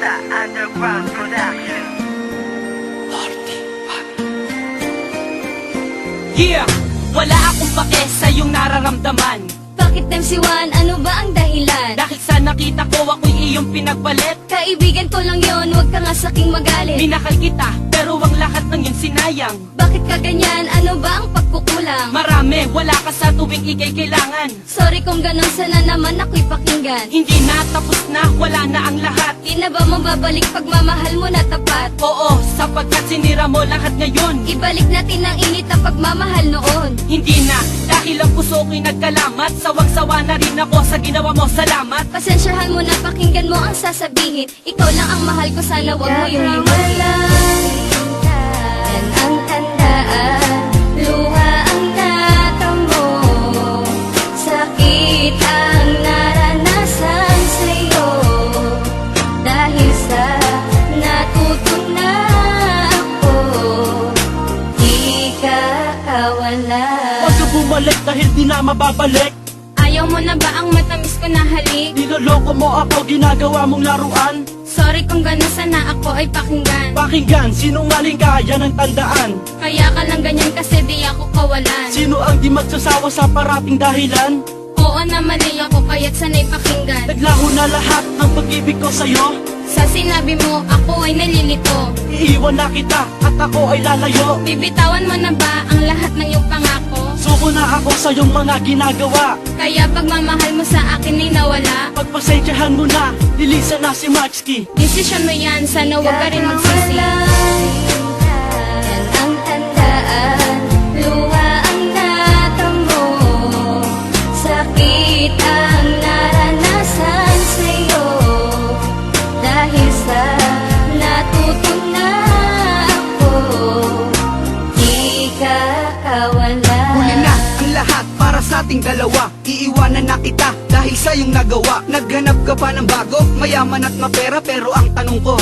Barista Underground Production. Yeah! Wala akong pake sa iyong nararamdaman. Bakit MC1? Ano ba ang dahilan? Dahil sa nakita ko ako'y iyong pinagpalit. Kaibigan ko lang yon, huwag ka nga saking magalit. Minakal kita, pero ang lahat ng yun sinayang. Bakit ka ganyan? Ano ba ang pagkukulang? Marami, wala ka sa tuwing ikay kailangan. Sorry kung ganun, sana naman ako'y pakinggan. Hindi na, tapos na, wala na ang lahat. Di na ba mababalik pagmamahal mo na tapat? Oo, sapagkat sinira mo lahat ngayon. Ibalik natin ang init na pagmamahal noon. Hindi na, dahil ang puso ko'y nagkalamat. Sawang-sawa na rin ako sa ginawa mo, salamat. Pasensyahan mo na, pakinggan mo ang sasabihin. Ikaw lang ang mahal ko, sana wag mo yung limutin. Yan ang tandaan, luha ang natamo, sakit ang naranasan sa'yo. Dahil sa natutunan ako, di ka kawala. Huwag ka bumalik dahil di na mababalik. Ayaw mo na ba ang matamis ko na halik? Niloloko mo ako, ginagawa mong laruan. Sorry kung gano'n, sana ako ay pakinggan. Pakinggan, sinungaling ka, yan ang tandaan. Kaya ka lang ganyan kasi di ako kawalan. Sino ang di magsasawa sa parating dahilan? Oo na, mali ako kaya't sana'y pakinggan. Naglaho na lahat ng pag-ibig ko sa'yo. Sa sinabi mo, ako ay nalilito. Iiwan na kita at ako ay lalayo. Bibitawan mo na ba ang lahat ng iyong pangako? Suko na ako sa iyong mga ginagawa. Kaya pagmamahal mo sa akin ay nawala. Pagpasensyahan mo na, lilisan na si Maxky. Desisyon mo yan, sana huwag ka rin magsisi. Yan ang tandaan, luha ang natamo, sakit ang naranasan sa'yo. Dahil sa natutunan ako, di ka kawala. Huli na ang lahat para sa ating dalawa. Iiwanan na kita dahil sa iyong nagawa. Naghanap ka pa ng bago, mayaman at mapera. Pero ang tanong ko,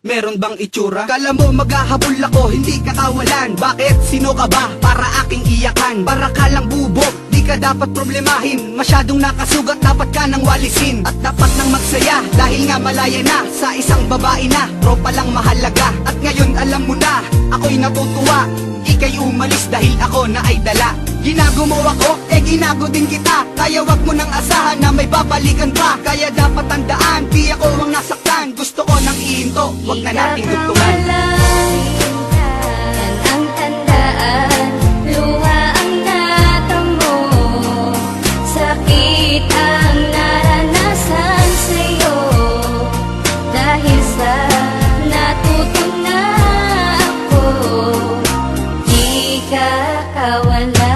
meron bang itsura? Kala mo maghahabol ako, hindi ka kawalan. Bakit? Sino ka ba para aking iyakan? Para ka lang bubog, di ka dapat problemahin. Masyadong nakasugat, dapat ka nang walisin. At dapat nang magsaya, dahil nga malaya na. Sa isang babae na, tropa lang mahalaga. At ngayon alam mo na, ako'y natutuwa. Ika'y umalis dahil ako na ay dala. Ginago mo ako, ginago din kita. Kaya wag mo nang asahan na may babalikan pa. Kaya dapat tandaan, di ako ang nasaktan. Gusto ko nang ihinto, wag na nating dugtungan. Yan ang tandaan, luha ang natamo, sakit ang naranasan sa'yo. Dahil sa natutunan ako, di ka kawala.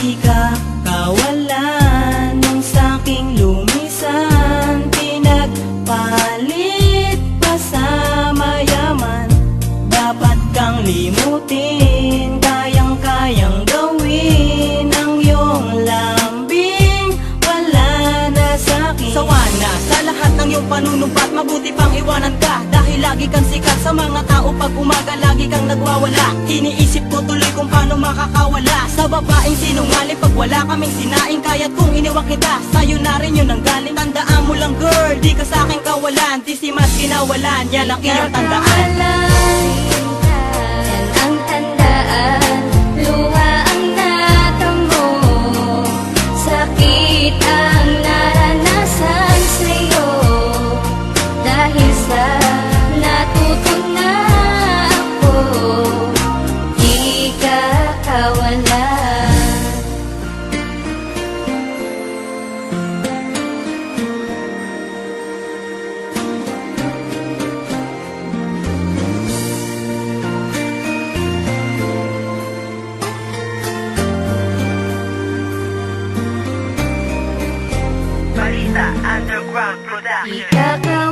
Di ka kawalan nung saking lumisan. Pinagpalit pa sa mayaman. Dapat kang limutin, kayang-kayang gawin ang iyong lambing. Wala na sa'kin. Sawa na sa lahat ng iyong panunumpat. Mabuti pang iwanan ka dahil lagi kang sikat sa mga tao. Pag umaga lagi kang nagwawala. Iniisip ko tuloy kung paano makakawala sa babaeng sinungaling. Pag wala kaming sinaing, kaya't kung iniwan kita, sa'yo na rin yun ang galing. Tandaan mo lang girl, di ka sa'king kawalan. Di si mas kinawalan, yan ang iyong tandaan. Yan ang tandaan, luha ang natamo, sakit ang naranasan sa'yo. Dahil sa natutunan ako, di ka kawala. Barista Underground Production. Di ka kawala.